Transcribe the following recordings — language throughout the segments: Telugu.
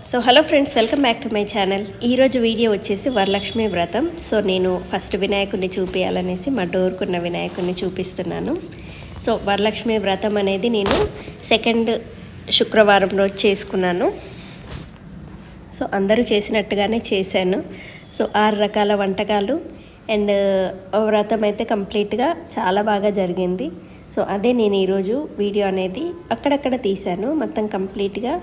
So hello friends, welcome back to my channel. ఈరోజు వీడియో వచ్చేసి వరలక్ష్మి వ్రతం. సో నేను ఫస్ట్ వినాయకుడిని చూపించాలనేసి మా డోర్కున్న వినాయకుడిని చూపిస్తున్నాను. సో వరలక్ష్మి వ్రతం అనేది నేను సెకండ్ శుక్రవారం రోజు చేసుకున్నాను. సో అందరూ చేసినట్టుగానే చేశాను. సో 6 రకాల వంటకాలు అండ్ వ్రతం అయితే కంప్లీట్గా చాలా బాగా జరిగింది. సో అదే నేను ఈరోజు వీడియో అనేది అక్కడక్కడ తీశాను. మొత్తం కంప్లీట్గా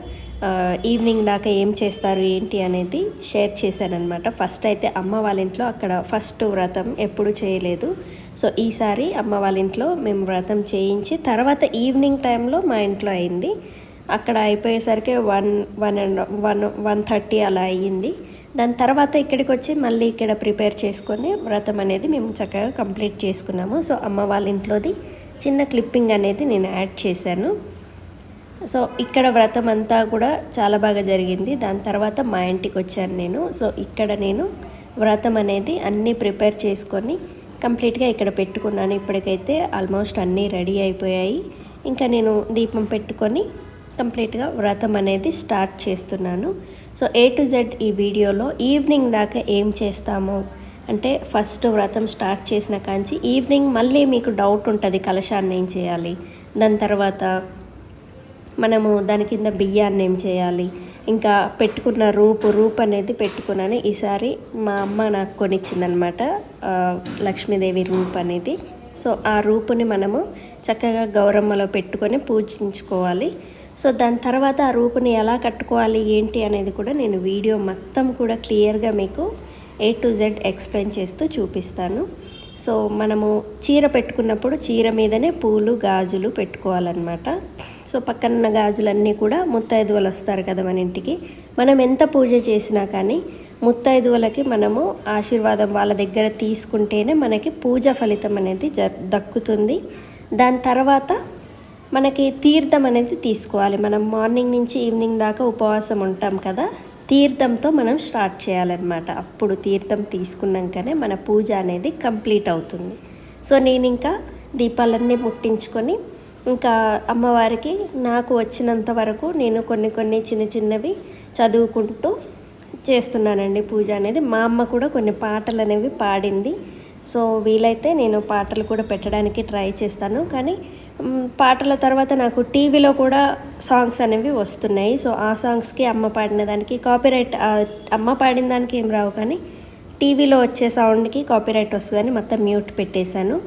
ఈవినింగ్ దాకా ఏం చేస్తారు ఏంటి అనేది షేర్ చేశాను అనమాట. ఫస్ట్ అయితే అమ్మ వాళ్ళ ఇంట్లో అక్కడ ఫస్ట్ వ్రతం ఎప్పుడు చేయలేదు. సో ఈసారి అమ్మ వాళ్ళ ఇంట్లో మేము వ్రతం చేయించి తర్వాత ఈవినింగ్ టైంలో మా ఇంట్లో అయింది. అక్కడ అయిపోయేసరికి 1:30 అలా అయ్యింది. దాని తర్వాత ఇక్కడికి వచ్చి మళ్ళీ ఇక్కడ ప్రిపేర్ చేసుకొని వ్రతం అనేది మేము చక్కగా కంప్లీట్ చేసుకున్నాము. సో అమ్మ వాళ్ళ ఇంట్లోది చిన్న క్లిప్పింగ్ అనేది నేను యాడ్ చేశాను. సో ఇక్కడ వ్రతం అంతా కూడా చాలా బాగా జరిగింది. దాని తర్వాత మా ఇంటికి వచ్చాను నేను. సో ఇక్కడ నేను వ్రతం అనేది అన్నీ ప్రిపేర్ చేసుకొని కంప్లీట్గా ఇక్కడ పెట్టుకున్నాను. ఇప్పటికైతే ఆల్మోస్ట్ అన్నీ రెడీ అయిపోయాయి. ఇంకా నేను దీపం పెట్టుకొని కంప్లీట్గా వ్రతం అనేది స్టార్ట్ చేస్తున్నాను. సో A to Z ఈ వీడియోలో ఈవినింగ్ దాకా ఏం చేస్తాము అంటే ఫస్ట్ వ్రతం స్టార్ట్ చేసిన కాంచి ఈవినింగ్ మళ్ళీ మీకు డౌట్ ఉంటుంది కలశాన్ని ఏం చేయాలి, దాని తర్వాత మనము దాని కింద బియ్యాన్ని ఏం చేయాలి, ఇంకా పెట్టుకున్న రూప్ అనేది పెట్టుకున్నాను. ఈసారి మా అమ్మ నాకు కొనిచ్చిందనమాట లక్ష్మీదేవి రూప్ అనేది. సో ఆ రూపుని మనము చక్కగా గౌరమ్మలో పెట్టుకొని పూజించుకోవాలి. సో దాని తర్వాత ఆ రూపుని ఎలా కట్టుకోవాలి ఏంటి అనేది కూడా నేను వీడియో మొత్తం కూడా క్లియర్గా మీకు A to Z ఎక్స్ప్లెయిన్ చేస్తూ చూపిస్తాను. సో మనము చీర పెట్టుకున్నప్పుడు చీర మీదనే పూలు గాజులు పెట్టుకోవాలన్నమాట. సో పక్కన గాజులన్నీ కూడా ముత్తైదువలు వస్తారు కదా మన ఇంటికి. మనం ఎంత పూజ చేసినా కానీ ముత్తైదువలకి మనము ఆశీర్వాదం వాళ్ళ దగ్గర తీసుకుంటేనే మనకి పూజ ఫలితం అనేది దక్కుతుంది. దాని తర్వాత మనకి తీర్థం అనేది తీసుకోవాలి. మనం మార్నింగ్ నుంచి ఈవినింగ్ దాకా ఉపవాసం ఉంటాం కదా, తీర్థంతో మనం స్టార్ట్ చేయాలన్నమాట. అప్పుడు తీర్థం తీసుకున్నాకనే మన పూజ అనేది కంప్లీట్ అవుతుంది. సో నేను ఇంకా దీపాలన్నీ ముట్టించుకొని ఇంకా అమ్మవారికి నాకు వచ్చినంత వరకు నేను కొన్ని చిన్నవి చదువుకుంటూ చేస్తున్నానండి పూజ అనేది. మా అమ్మ కూడా కొన్ని పాటలు అనేవి పాడింది. సో వీలైతే నేను పాటలు కూడా పెట్టడానికి ట్రై చేస్తాను. కానీ పాటల తర్వాత నాకు టీవీలో కూడా సాంగ్స్ అనేవి వస్తున్నాయి. సో ఆ సాంగ్స్కి అమ్మ పాడిన దానికి కాపీరైట్, అమ్మ పాడిన దానికి ఏం రావు కానీ టీవీలో వచ్చే సౌండ్కి కాపీరైట్ వస్తుందని మొత్తం మ్యూట్ పెట్టేశాను.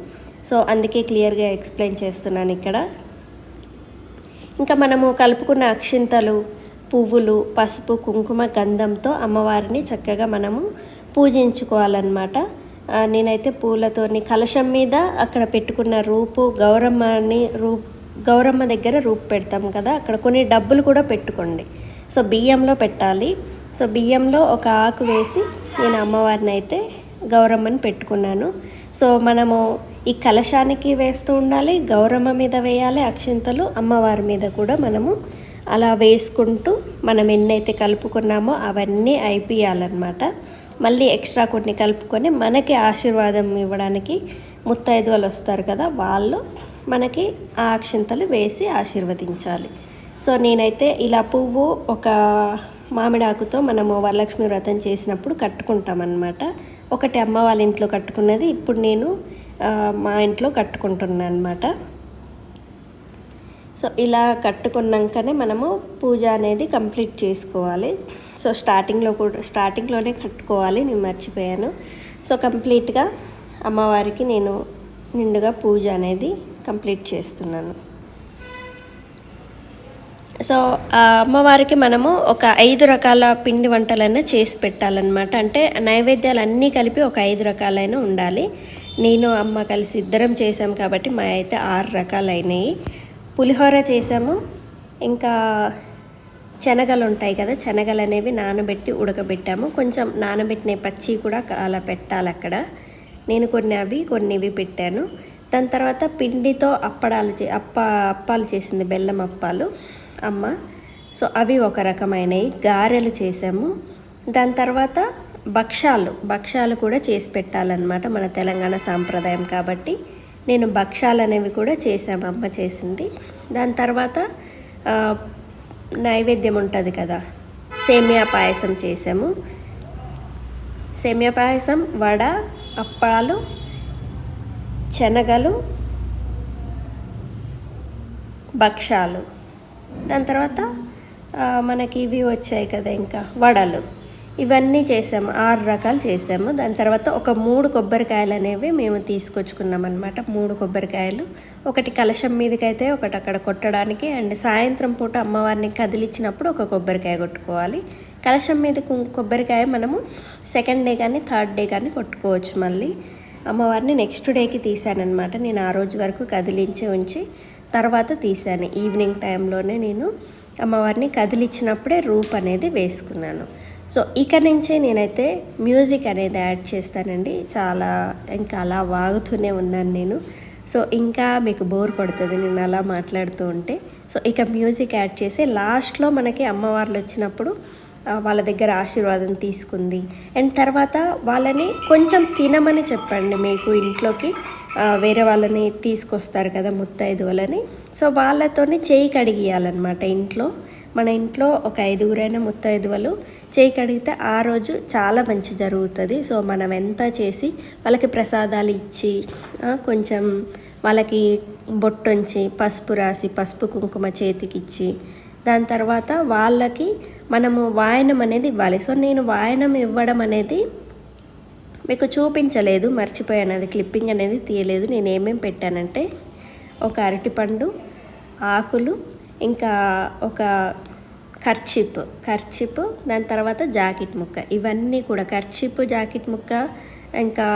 సో అందుకే క్లియర్గా ఎక్స్ప్లెయిన్ చేస్తున్నాను ఇక్కడ. ఇంకా మనము కలుపుకున్న అక్షింతలు, పువ్వులు, పసుపు, కుంకుమ, గంధంతో అమ్మవారిని చక్కగా మనము పూజించుకోవాలన్నమాట. నేనైతే పూలతోని కలశం మీద అక్కడ పెట్టుకున్న రూపు గౌరమ్మ దగ్గర రూపు పెడతాం కదా, అక్కడ కొన్ని డబ్బులు కూడా పెట్టుకోండి. సో బియ్యంలో పెట్టాలి. సో బియ్యంలో ఒక ఆకు వేసి నేను అమ్మవారిని అయితే గౌరమ్మని పెట్టుకున్నాను. సో మనము ఈ కలశానికి వేస్తూ ఉండాలి, గౌరమ్మ మీద వేయాలి అక్షింతలు, అమ్మవారి మీద కూడా మనము అలా వేసుకుంటూ మనం ఎన్నైతే కలుపుకున్నామో అవన్నీ అయిపోయాలన్నమాట. మళ్ళీ ఎక్స్ట్రా కొన్ని కలుపుకొని మనకి ఆశీర్వాదం ఇవ్వడానికి ముత్తైదువలు వస్తారు కదా, వాళ్ళు మనకి ఆ అక్షింతలు వేసి ఆశీర్వదించాలి. సో నేనైతే ఇలా పువ్వు ఒక మామిడాకుతో మనము వరలక్ష్మి వ్రతం చేసినప్పుడు కట్టుకుంటామన్నమాట. ఒకటి అమ్మ వాళ్ళ ఇంట్లో కట్టుకున్నది, ఇప్పుడు నేను మా ఇంట్లో కట్టుకుంటున్నాను అనమాట. సో ఇలా కట్టుకున్నాకనే మనము పూజ అనేది కంప్లీట్ చేసుకోవాలి. సో స్టార్టింగ్లోనే కట్టుకోవాలి, నేను మర్చిపోయాను. సో కంప్లీట్గా అమ్మవారికి నేను నిండుగా పూజ అనేది కంప్లీట్ చేస్తున్నాను. సో ఆ అమ్మవారికి మనము ఒక 5 రకాల పిండి వంటలైనా చేసి పెట్టాలన్నమాట. అంటే నైవేద్యాలు అన్నీ కలిపి ఒక 5 రకాలైనా ఉండాలి. నేను అమ్మ కలిసి ఇద్దరం చేసాం కాబట్టి మా అయితే 6 రకాలు అయినాయి. పులిహోర చేసాము, ఇంకా శనగలు ఉంటాయి కదా, శనగలు అనేవి నానబెట్టి ఉడకబెట్టాము. కొంచెం నానబెట్టిన పచ్చి కూడా అలా పెట్టాలి అక్కడ. నేను కొన్ని ఇవి పెట్టాను. దాని తర్వాత పిండితో అప్పాలు చేసింది, బెల్లం అప్పాలు అమ్మ. సో అవి ఒక రకమైనవి. గారెలు చేసాము. దాని తర్వాత భక్షాలు కూడా చేసి పెట్టాలన్నమాట, మన తెలంగాణ సాంప్రదాయం కాబట్టి నేను భక్షాలు అనేవి కూడా చేసాము, అమ్మ చేసింది. దాని తర్వాత నైవేద్యం ఉంటుంది కదా, సేమియా పాయసం చేసాము. సేమియా పాయసం, వడ, అప్పాలు, శనగలు, భక్షాలు, దాని తర్వాత మనకి ఇవి వచ్చాయి కదా ఇంకా వడలు, ఇవన్నీ చేసాము. 6 రకాలు చేసాము. దాని తర్వాత ఒక 3 కొబ్బరికాయలు అనేవి మేము తీసుకొచ్చుకున్నాం అనమాట. 3 కొబ్బరికాయలు, ఒకటి కలశం మీదకైతే, ఒకటి అక్కడ కొట్టడానికి, అండ్ సాయంత్రం పూట అమ్మవారిని కదిలిచ్చినప్పుడు ఒక కొబ్బరికాయ కొట్టుకోవాలి. కలశం మీద కొబ్బరికాయ మనము సెకండ్ డే కానీ థర్డ్ డే కానీ కొట్టుకోవచ్చు. మళ్ళీ అమ్మవారిని నెక్స్ట్ డేకి తీసానమాట. నేను ఆ రోజు వరకు కదిలించి ఉంచి తర్వాత తీసాను. ఈవినింగ్ టైంలోనే నేను అమ్మవారిని కదిలిచ్చినప్పుడే రూప్ అనేది వేసుకున్నాను. సో ఇక నుంచే నేనైతే మ్యూజిక్ అనేది యాడ్ చేస్తానండి. చాలా ఇంకా అలా వాగుతూనే ఉన్నాను నేను. సో ఇంకా మీకు బోర్ కొడుతుంది నేను అలా మాట్లాడుతూ ఉంటే. సో ఇక మ్యూజిక్ యాడ్ చేసి లాస్ట్లో మనకి అమ్మవార్లు వచ్చినప్పుడు వాళ్ళ దగ్గర ఆశీర్వాదం తీసుకుంది. అండ్ తర్వాత వాళ్ళని కొంచెం తినమని చెప్పండి. మీకు ఇంట్లోకి వేరే వాళ్ళని తీసుకొస్తారు కదా ముత్తైదువులని, సో వాళ్ళతోనే చేయి కడిగియాలన్నమాట. మన ఇంట్లో ఒక 5గురైన ముత్తైదువులు చేయి కడిగితే ఆ రోజు చాలా మంచి జరుగుతుంది. సో మనం ఎంత చేసి వాళ్ళకి ప్రసాదాలు ఇచ్చి కొంచెం వాళ్ళకి బొట్టొంచి పసుపు రాసి పసుపు కుంకుమ చేతికి ఇచ్చి దాని తర్వాత వాళ్ళకి మనము వాయనం అనేది ఇవ్వాలి. సో నేను వాయనం ఇవ్వడం అనేది మీకు చూపించలేదు, మర్చిపోయాను. అది క్లిప్పింగ్ అనేది తీయలేదు. నేను ఏమేమి పెట్టానంటే ఒక అరటిపండు, ఆకులు, ఇంకా ఒక కర్చిప్, దాని తర్వాత జాకెట్ ముక్క, ఇవన్నీ కూడా కర్చిప్, జాకెట్ ముక్క, ఇంకా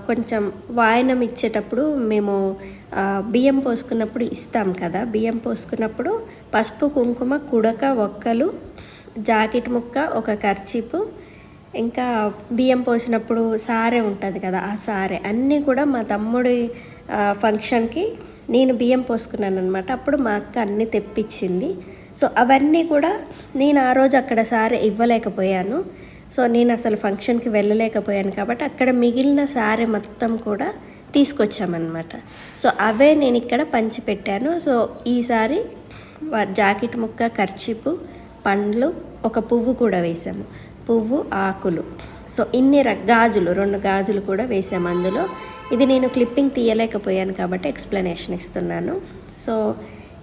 కొంచెం వాయనం ఇచ్చేటప్పుడు మేము బియ్యం పోసుకున్నప్పుడు ఇస్తాం కదా, బియ్యం పోసుకున్నప్పుడు పసుపు కుంకుమ, కుడక, ఒక్కలు, జాకెట్ ముక్క, ఒక కర్చిప్, ఇంకా బియ్యం పోసినప్పుడు సారె ఉంటుంది కదా, ఆ సారె అన్నీ కూడా మా తమ్ముడి ఫంక్షన్కి నేను బియ్యం పోసుకున్నాను అనమాట. అప్పుడు మా అక్క అన్నీ తెప్పించింది. సో అవన్నీ కూడా నేను ఆ రోజు అక్కడ సారె ఇవ్వలేకపోయాను. సో నేను అసలు ఫంక్షన్కి వెళ్ళలేకపోయాను కాబట్టి అక్కడ మిగిలిన సారె మొత్తం కూడా తీసుకొచ్చామన్నమాట. సో అవే నేను ఇక్కడ పంచిపెట్టాను. సో ఈసారి జాకెట్ ముక్క, కర్చిపు, పండ్లు, ఒక పువ్వు కూడా వేసాము, పువ్వు, ఆకులు. సో ఇన్ని గాజులు, 2 గాజులు కూడా వేసాము అందులో. ఇవి నేను క్లిప్పింగ్ తీయలేకపోయాను కాబట్టి ఎక్స్ప్లెనేషన్ ఇస్తున్నాను. సో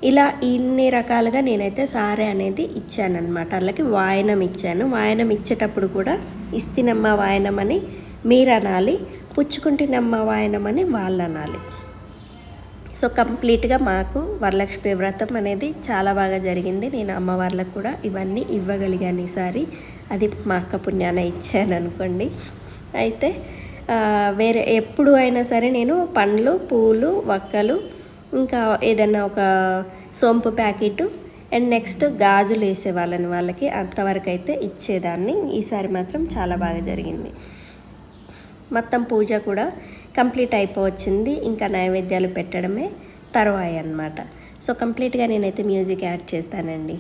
ఇలా ఇన్ని రకాలుగా నేనైతే సారె అనేది ఇచ్చానన్నమాట. వాళ్ళకి వాయనం ఇచ్చాను. వాయనం ఇచ్చేటప్పుడు కూడా ఇస్తినమ్మ వాయనం అని మీరు అనాలి, పుచ్చుకుంటున్నమ్మ వాయనం అని వాళ్ళు అనాలి. సో కంప్లీట్గా మాకు వరలక్ష్మి వ్రతం అనేది చాలా బాగా జరిగింది. నేను అమ్మవార్లకు కూడా ఇవన్నీ ఇవ్వగలిగాను ఈసారి. అది మా అక్క పుణ్యాన ఇచ్చాను అనుకోండి. అయితే వేరే ఎప్పుడు అయినా సరే నేను పండ్లు, పూలు, వక్కలు, ఇంకా ఏదైనా ఒక సోంపు ప్యాకెట్ అండ్ నెక్స్ట్ గాజులు వేసేవాళ్ళని వాళ్ళకి, అంతవరకు అయితే ఇచ్చేదాన్ని. ఈసారి మాత్రం చాలా బాగా జరిగింది. మొత్తం పూజ కూడా కంప్లీట్ అయిపోవచ్చింది. ఇంకా నైవేద్యాలు పెట్టడమే తరువాయి అన్నమాట. సో కంప్లీట్గా నేనైతే మ్యూజిక్ యాడ్ చేస్తానండి.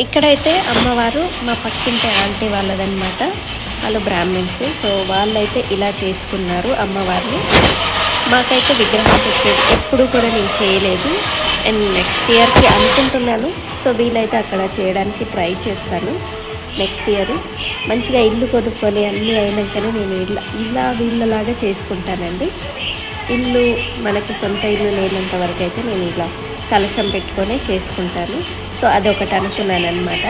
ఇక్కడైతే అమ్మవారు మా పక్కింటి ఆంటీ వాళ్ళదన్నమాట. వాళ్ళు బ్రాహ్మిన్స్. సో వాళ్ళైతే ఇలా చేసుకున్నారు అమ్మవారిని. మాకైతే విగ్రహం పెట్టేది ఎప్పుడు కూడా నేను చేయలేదు. అండ్ నెక్స్ట్ ఇయర్కి అనుకుంటున్నాను. సో వీలైతే అక్కడ చేయడానికి ట్రై చేస్తాను నెక్స్ట్ ఇయర్. మంచిగా ఇల్లు కొనుక్కొని అన్నీ అయినాకనే నేను ఇలా వీళ్ళలాగా చేసుకుంటానండి. ఇల్లు మనకి సొంత ఇల్లు లేనంత వరకు అయితే నేను ఇలా కలశం పెట్టుకొని చేసుకుంటాను. సో అదొకటి అనుకున్నాను అనమాట.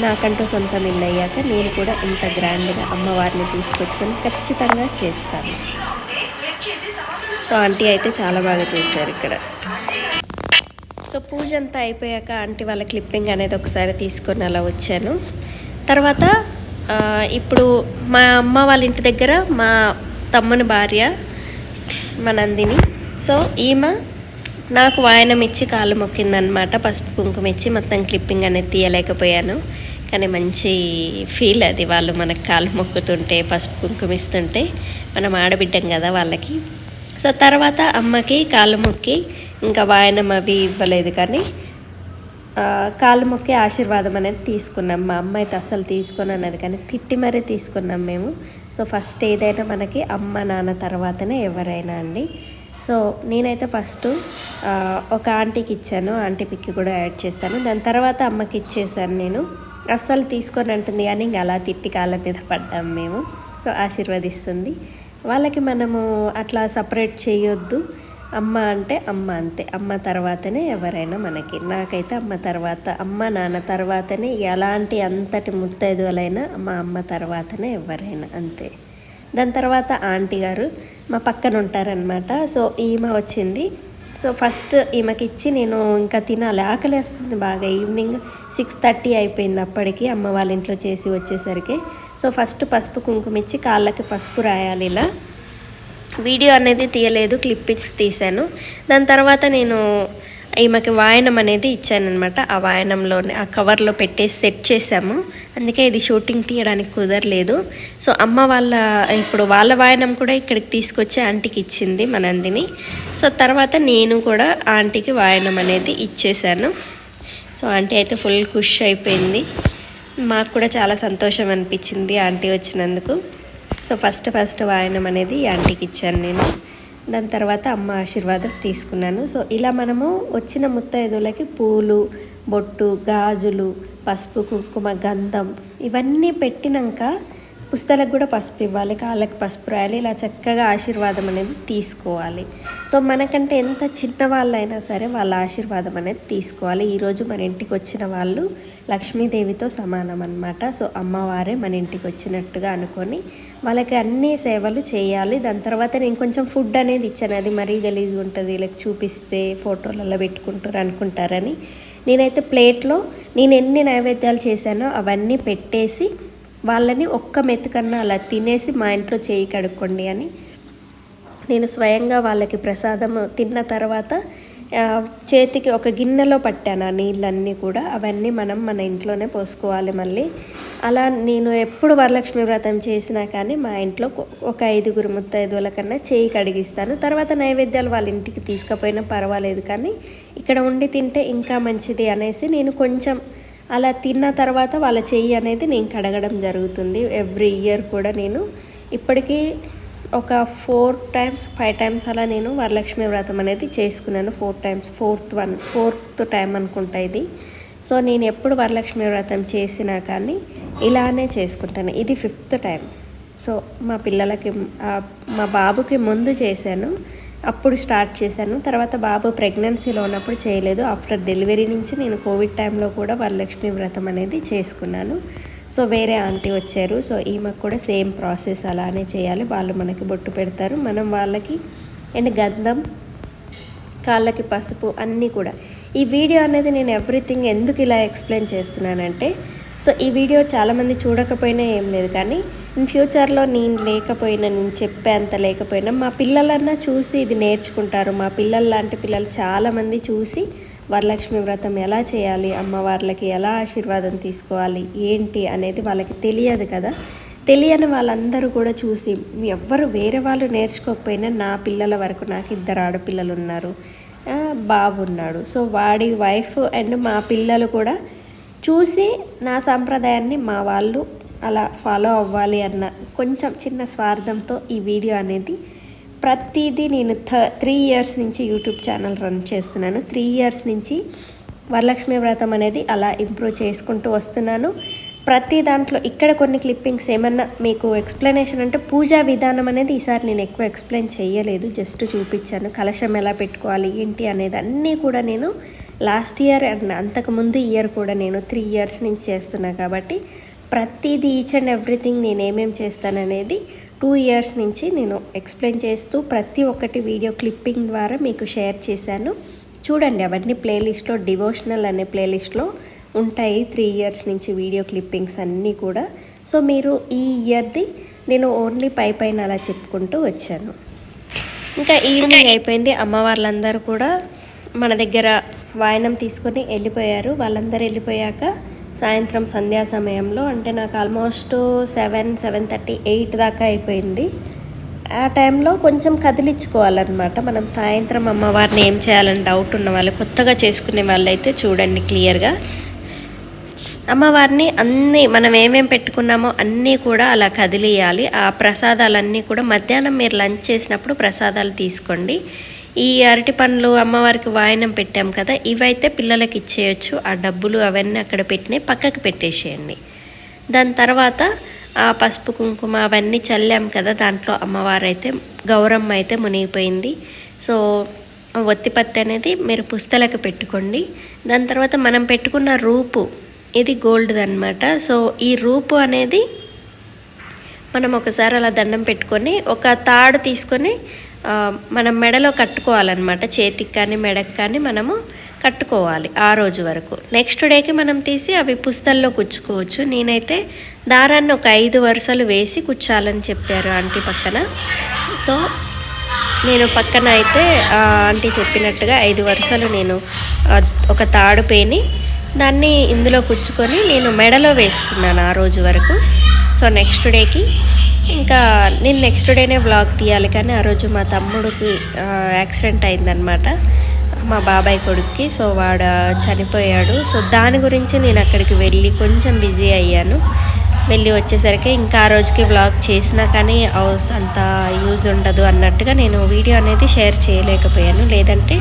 నాకంటూ సొంతం ఇల్లు అయ్యాక నేను కూడా ఇంత గ్రాండ్గా అమ్మవారిని తీసుకొచ్చుకొని ఖచ్చితంగా చేస్తాను. సో ఆంటీ అయితే చాలా బాగా చేశారు ఇక్కడ. సో పూజ అంతా అయిపోయాక ఆంటీ వాళ్ళ క్లిప్పింగ్ అనేది ఒకసారి తీసుకొని అలా వచ్చాను. తర్వాత ఇప్పుడు మా అమ్మ వాళ్ళ ఇంటి దగ్గర మా తమ్ముని భార్య మా నందిని. సో ఈమె నాకు వాయనం ఇచ్చి కాళ్ళు మొక్కిందనమాట. పసుపు కుంకుమ ఇచ్చి మొత్తం క్లిప్పింగ్ అనేది తీయలేకపోయాను. కానీ మంచి ఫీల్ అది, వాళ్ళు మనకు కాళ్ళు మొక్కుతుంటే పసుపు కుంకుమ ఇస్తుంటే. మనం ఆడబిడ్డం కదా వాళ్ళకి. సో తర్వాత అమ్మకి కాళ్ళు మొక్కి ఇంకా వాయనం అవి ఇవ్వలేదు, కానీ కాళ్ళు మొక్కి ఆశీర్వాదం అనేది తీసుకున్నాం. మా అమ్మ అయితే అసలు తీసుకొని అన్నది, కానీ తిట్టి మరీ తీసుకున్నాం మేము. సో ఫస్ట్ ఏదైనా మనకి అమ్మ నాన్న తర్వాతనే ఎవరైనా అండి. సో నేనైతే ఫస్ట్ ఒక ఆంటీకి ఇచ్చాను, ఆంటీ పిక్కి కూడా యాడ్ చేస్తాను. దాని తర్వాత అమ్మకి ఇచ్చేసాను నేను. అస్సలు తీసుకొని అంటుంది, కానీ ఇంక అలా తిట్టి కాళ్ళ మీద పడ్డాం మేము. సో ఆశీర్వదిస్తుంది. వాళ్ళకి మనము అట్లా సపరేట్ చేయొద్దు. అమ్మ అంటే అమ్మ అంతే, అమ్మ తర్వాతనే ఎవరైనా మనకి. నాకైతే అమ్మ తర్వాత, అమ్మ నాన్న తర్వాతనే ఎలాంటి అంతటి ముత్తైదువలైనా మా అమ్మ తర్వాతనే ఎవరైనా అంతే. దాని తర్వాత ఆంటీ గారు మా పక్కన ఉంటారనమాట. సో ఈమె వచ్చింది. సో ఫస్ట్ ఈమెకి ఇచ్చి నేను ఇంకా తినాలి, ఆకలి వస్తుంది బాగా. ఈవినింగ్ 6:30 అయిపోయింది అప్పటికి అమ్మ వాళ్ళ ఇంట్లో చేసి వచ్చేసరికి. సో ఫస్ట్ పసుపు కుంకుమ ఇచ్చి కాళ్ళకి పసుపు రాయాలి. ఇలా వీడియో అనేది తీయలేదు, క్లిప్పింగ్స్ తీశాను. దాని తర్వాత నేను ఈమెకి వాయనం అనేది ఇచ్చానమాట. ఆ వాయనంలోనే ఆ కవర్లో పెట్టేసి సెట్ చేసాము. అందుకే ఇది షూటింగ్ తీయడానికి కుదరలేదు. సో అమ్మ వాళ్ళ ఇప్పుడు వాళ్ళ వాయనం కూడా ఇక్కడికి తీసుకొచ్చి ఆంటీకి ఇచ్చింది మా నందిని. సో తర్వాత నేను కూడా ఆంటీకి వాయనం అనేది ఇచ్చేసాను. సో ఆంటీ అయితే ఫుల్ ఖుష్ అయిపోయింది. మాకు కూడా చాలా సంతోషం అనిపించింది ఆంటీ వచ్చినందుకు. సో ఫస్ట్ వాయనం అనేది ఆంటీకి ఇచ్చాను నేను. దాని తర్వాత అమ్మ ఆశీర్వాదం తీసుకున్నాను. సో ఇలా మనము వచ్చిన ముత్తైదువులకి పూలు, బొట్టు, గాజులు, పసుపు కుంకుమ, గంధం ఇవన్నీ పెట్టినాక పుస్తలకు కూడా పసుపు ఇవ్వాలి, కాళ్ళకి పసుపు రాయాలి. ఇలా చక్కగా ఆశీర్వాదం అనేది తీసుకోవాలి. సో మనకంటే ఎంత చిన్నవాళ్ళైనా సరే వాళ్ళ ఆశీర్వాదం అనేది తీసుకోవాలి. ఈరోజు మన ఇంటికి వచ్చిన వాళ్ళు లక్ష్మీదేవితో సమానం అన్నమాట. సో అమ్మవారే మన ఇంటికి వచ్చినట్టుగా అనుకొని వాళ్ళకి అన్ని సేవలు చేయాలి. దాని తర్వాత నేను కొంచెం ఫుడ్ అనేది ఇచ్చాను. అది మరీ గలీజ్ ఉంటుంది, లైక్ చూపిస్తే ఫోటోలలో పెట్టుకుంటారు అనుకుంటారని నేనైతే ప్లేట్లో నేను ఎన్ని నైవేద్యాలు చేశానో అవన్నీ పెట్టేసి వాళ్ళని ఒక్క మెతుకన్నా అలా తినేసి మా ఇంట్లో చేయి కడుక్కోండి అని నేను స్వయంగా వాళ్ళకి ప్రసాదం తిన్న తర్వాత చేతికి ఒక గిన్నెలో పట్టాను ఆ నీళ్ళన్నీ కూడా. అవన్నీ మనం మన ఇంట్లోనే పోసుకోవాలి మళ్ళీ. అలా నేను ఎప్పుడు వరలక్ష్మి వ్రతం చేసినా కానీ మా ఇంట్లో ఒక 5 ముత్తైదువుల కన్నా చేయి కడిగిస్తాను. తర్వాత నైవేద్యాలు వాళ్ళ ఇంటికి తీసుకుపోయినా పర్వాలేదు, కానీ ఇక్కడ ఉండి తింటే ఇంకా మంచిది అనేసి నేను కొంచెం అలా తిన్న తర్వాత వాళ్ళ చెయ్యి అనేది నేను కడగడం జరుగుతుంది. ఎవ్రీ ఇయర్ కూడా నేను ఇప్పటికీ ఒక 4 times 5 times అలా నేను వరలక్ష్మి వ్రతం అనేది చేసుకున్నాను. 4 times, ఫోర్త్ టైం అనుకుంటా ఇది. సో నేను ఎప్పుడు వరలక్ష్మి వ్రతం చేసినా కానీ ఇలానే చేసుకుంటాను. ఇది 5th time. సో మా పిల్లలకి మా బాబుకి ముందు చేశాను, అప్పుడు స్టార్ట్ చేశాను. తర్వాత బాబు ప్రెగ్నెన్సీలో ఉన్నప్పుడు చేయలేదు. ఆఫ్టర్ డెలివరీ నుంచి నేను కోవిడ్ టైంలో కూడా వరలక్ష్మి వ్రతం అనేది చేసుకున్నాను. సో వేరే ఆంటీ వచ్చారు. సో ఈమెకు కూడా సేమ్ ప్రాసెస్ అలానే చేయాలి. వాళ్ళు మనకి బొట్టు పెడతారు, మనం వాళ్ళకి. అండ్ గంధం, కాళ్ళకి పసుపు అన్నీ కూడా. ఈ వీడియో అనేది నేను ఎవ్రీథింగ్ ఎందుకు ఇలా ఎక్స్ప్లెయిన్ చేస్తున్నానంటే, సో ఈ వీడియో చాలామంది చూడకపోయినా ఏం లేదు, కానీ ఇన్ ఫ్యూచర్లో నేను లేకపోయినా, నేను చెప్పేంత లేకపోయినా మా పిల్లలన్నా చూసి ఇది నేర్చుకుంటారు. మా పిల్లలు లాంటి పిల్లలు చాలామంది చూసి వరలక్ష్మి వ్రతం ఎలా చేయాలి, అమ్మవార్లకి ఎలా ఆశీర్వాదం తీసుకోవాలి ఏంటి అనేది వాళ్ళకి తెలియదు కదా. తెలియని వాళ్ళందరూ కూడా చూసి, ఎవ్వరు వేరే వాళ్ళు నేర్చుకోకపోయినా నా పిల్లల వరకు, నాకు 2 ఆడపిల్లలు ఉన్నారు, బాబు ఉన్నాడు. సో వాడి వైఫ్ అండ్ మా పిల్లలు కూడా చూసి నా సాంప్రదాయాన్ని మా వాళ్ళు అలా ఫాలో అవ్వాలి అన్న కొంచెం చిన్న స్వార్థంతో ఈ వీడియో అనేది ప్రతిదీ నేను 3 ఇయర్స్ నుంచి యూట్యూబ్ ఛానల్ రన్ చేస్తున్నాను. 3 ఇయర్స్ నుంచి వరలక్ష్మి వ్రతం అనేది అలా ఇంప్రూవ్ చేసుకుంటూ వస్తున్నాను. ప్రతి దాంట్లో ఇక్కడ కొన్ని క్లిప్పింగ్స్ ఏమన్నా మీకు ఎక్స్ప్లెనేషన్ అంటే పూజా విధానం అనేది ఈసారి నేను ఎక్కువ ఎక్స్ప్లెయిన్ చేయలేదు, జస్ట్ చూపించాను. కలశం ఎలా పెట్టుకోవాలి ఏంటి అనేది అన్నీ కూడా నేను లాస్ట్ ఇయర్ అండ్ అంతకుముందు ఇయర్ కూడా నేను 3 ఇయర్స్ నుంచి చేస్తున్నాను కాబట్టి ప్రతిదీ ఈచ్ అండ్ ఎవ్రీథింగ్ నేను ఏమేమి చేస్తాననేది 2 ఇయర్స్ నుంచి నేను ఎక్స్ప్లెయిన్ చేస్తూ ప్రతి ఒక్కటి వీడియో క్లిప్పింగ్ ద్వారా మీకు షేర్ చేశాను. చూడండి, అవన్నీ ప్లేలిస్ట్లో డివోషనల్ అనే ప్లేలిస్ట్లో ఉంటాయి. 3 ఇయర్స్ నుంచి వీడియో క్లిప్పింగ్స్ అన్నీ కూడా. సో మీరు ఈ ఇయర్ది నేను ఓన్లీ పైన అలా చెప్పుకుంటూ వచ్చాను. ఇంకా ఈవినింగ్ అయిపోయింది. అమ్మవార్లందరూ కూడా మన దగ్గర వాయనం తీసుకొని వెళ్ళిపోయారు. వాళ్ళందరూ వెళ్ళిపోయాక సాయంత్రం సంధ్యా సమయంలో అంటే నాకు ఆల్మోస్ట్ 7:30, 8 దాకా అయిపోయింది. ఆ టైంలో కొంచెం కదిలించుకోవాలన్నమాట. మనం సాయంత్రం అమ్మవారిని ఏం చేయాలని డౌట్ ఉన్న వాళ్ళు, కొత్తగా చేసుకునే వాళ్ళైతే చూడండి క్లియర్గా. అమ్మవారిని అన్నీ మనం ఏమేమి పెట్టుకున్నామో అన్నీ కూడా అలా కదిలియాలి. ఆ ప్రసాదాలన్నీ కూడా మధ్యాహ్నం మీరు లంచ్ చేసినప్పుడు ప్రసాదాలు తీసుకోండి. ఈ అరటి పండ్లు అమ్మవారికి వాయనం పెట్టాం కదా, ఇవైతే పిల్లలకి ఇచ్చేయచ్చు. ఆ డబ్బులు అవన్నీ అక్కడ పెట్టినాయి పక్కకు పెట్టేసేయండి. దాని తర్వాత ఆ పసుపు కుంకుమ అవన్నీ చల్లాం కదా, దాంట్లో అమ్మవారు అయితే గౌరమ్మ అయితే మునిగిపోయింది. సో ఒత్తిపత్తి అనేది మీరు పుస్తలకు పెట్టుకోండి. దాని తర్వాత మనం పెట్టుకున్న రూపు ఇది గోల్డ్ది అనమాట. సో ఈ రూపు అనేది మనం ఒకసారి అలా దండం పెట్టుకొని ఒక తాడు తీసుకొని మనం మెడలో కట్టుకోవాలన్నమాట. చేతికి కానీ మెడకు కానీ మనము కట్టుకోవాలి ఆ రోజు వరకు. నెక్స్ట్ డేకి మనం తీసి అవి పుస్తల్లో కుచ్చుకోవచ్చు. నేనైతే దారాన్ని ఒక 5 వరుసలు వేసి కుచ్చాలని చెప్పారు ఆంటీ పక్కన. సో నేను పక్కన అయితే ఆంటీ చెప్పినట్టుగా 5 వరుసలు నేను ఒక తాడు పేని దాన్ని ఇందులో కుచ్చుకొని నేను మెడలో వేసుకున్నాను ఆ రోజు వరకు. సో నెక్స్ట్ డేకి ఇంకా నేను నెక్స్ట్ డేనే వ్లాగ్ తీయాలి, కానీ ఆ రోజు మా తమ్ముడికి యాక్సిడెంట్ అయిందనమాట, మా బాబాయ్ కొడుక్కి. సో వాడు చనిపోయాడు. సో దాని గురించి నేను అక్కడికి వెళ్ళి కొంచెం బిజీ అయ్యాను. వెళ్ళి వచ్చేసరికి ఇంకా ఆ రోజుకి వ్లాగ్ చేసినా కానీ అంత యూజ్ ఉండదు అన్నట్టుగా నేను వీడియో అనేది షేర్ చేయలేకపోయాను. లేదంటే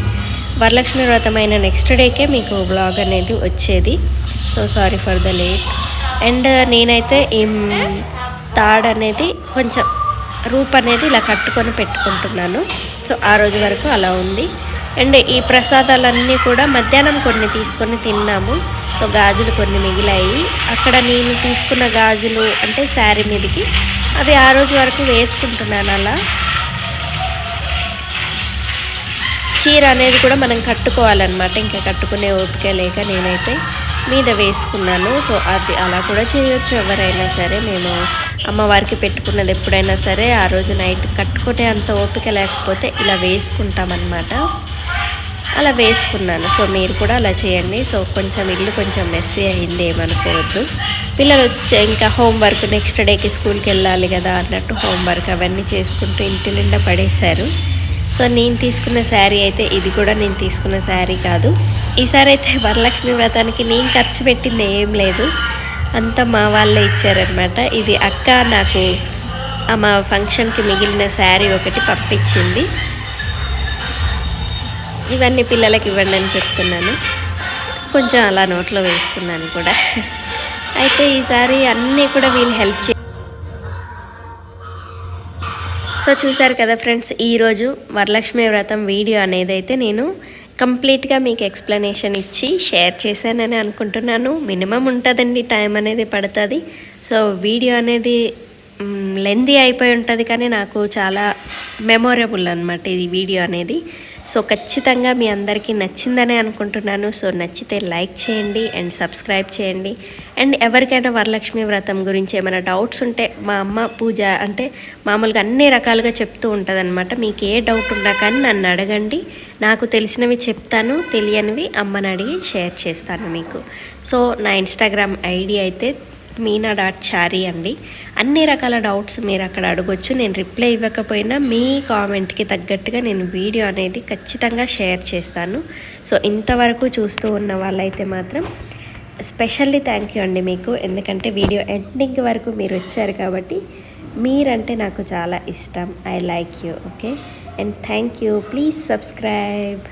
వరలక్ష్మి వ్రతమైన నెక్స్ట్ డేకే మీకు వ్లాగ్ అనేది వచ్చేది. So sorry for the late. And నేనైతే తాడు అనేది కొంచెం రూప్ అనేది ఇలా కట్టుకొని పెట్టుకుంటున్నాను. సో ఆ రోజు వరకు అలా ఉంది. అండ్ ఈ ప్రసాదాలన్నీ కూడా మధ్యాహ్నం కొన్ని తీసుకొని తిన్నాము. సో గాజులు కొన్ని మిగిలాయి. అక్కడ నేను తీసుకున్న గాజులు అంటే శారీ మీదకి అవి ఆ రోజు వరకు వేసుకుంటున్నాను. అలా చీర అనేది కూడా మనం కట్టుకోవాలన్నమాట. ఇంకా కట్టుకునే ఓపిక లేక నేనైతే మీద వేసుకున్నాను. సో అది అలా కూడా చేయొచ్చు ఎవరైనా సరే. నేను అమ్మవారికి పెట్టుకున్నది ఎప్పుడైనా సరే ఆ రోజు నైట్ కట్టుకునే అంత ఓపిక లేకపోతే ఇలా వేసుకుంటామన్నమాట. అలా వేసుకున్నాను. సో మీరు కూడా అలా చేయండి. సో కొంచెం ఇల్లు కొంచెం మెస్సీ అయింది, ఏమనుకోవద్దు. పిల్లలు వచ్చే ఇంకా హోంవర్క్ నెక్స్ట్ డేకి స్కూల్కి వెళ్ళాలి కదా అన్నట్టు హోంవర్క్ అవన్నీ చేసుకుంటూ ఇంటి నిండా పడేశారు. సో నేను తీసుకున్న శారీ అయితే ఇది కూడా నేను తీసుకున్న శారీ కాదు. ఈసారి అయితే వరలక్ష్మి వ్రతానికి నేను ఖర్చు పెట్టింది ఏం లేదు, అంతా మా వాళ్ళే ఇచ్చారనమాట. ఇది అక్క నాకు మా ఫంక్షన్కి మిగిలిన శారీ ఒకటి పంపించింది. ఇవన్నీ పిల్లలకి ఇవ్వండి అని చెప్తున్నాను. కొంచెం అలా నోట్లో వేసుకున్నాను కూడా. అయితే ఈసారి అన్నీ కూడా వీళ్ళు హెల్ప్ సో చూసారు కదా ఫ్రెండ్స్, ఈరోజు వరలక్ష్మి వ్రతం వీడియో అనేది అయితే నేను కంప్లీట్గా మీకు ఎక్స్ప్లెనేషన్ ఇచ్చి షేర్ చేశానని అనుకుంటున్నాను. మినిమం ఉంటుందండి, టైం అనేది పడుతుంది. సో వీడియో అనేది లెందీ అయిపోయి ఉంటుంది, కానీ నాకు చాలా మెమొరబుల్ అనమాట ఈ వీడియో అనేది. సో ఖచ్చితంగా మీ అందరికీ నచ్చిందనే అనుకుంటున్నాను. సో నచ్చితే లైక్ చేయండి అండ్ సబ్స్క్రైబ్ చేయండి. అండ్ ఎవరికైనా వరలక్ష్మి వ్రతం గురించి ఏమైనా డౌట్స్ ఉంటే మా అమ్మ పూజ అంటే మామూలుగా అన్ని రకాలుగా చెప్తూ ఉంటుంది అనమాట. మీకు ఏ డౌట్ ఉన్నా కానీ నన్ను అడగండి, నాకు తెలిసినవి చెప్తాను, తెలియనివి అమ్మని అడిగి షేర్ చేస్తాను మీకు. సో నా ఇన్స్టాగ్రామ్ ఐడి అయితే meena.chari అండి. అన్ని రకాల డౌట్స్ మీరు అక్కడ అడగొచ్చు. నేను రిప్లై ఇవ్వకపోయినా మీ కామెంట్కి తగ్గట్టుగా నేను వీడియో అనేది ఖచ్చితంగా షేర్ చేస్తాను. సో ఇంతవరకు చూస్తూ ఉన్న వాళ్ళైతే మాత్రం స్పెషల్లీ థ్యాంక్ యూ అండి మీకు, ఎందుకంటే వీడియో ఎండింగ్ వరకు మీరు వచ్చారు కాబట్టి మీరంటే నాకు చాలా ఇష్టం. I like you. Okay, and thank you. Please subscribe.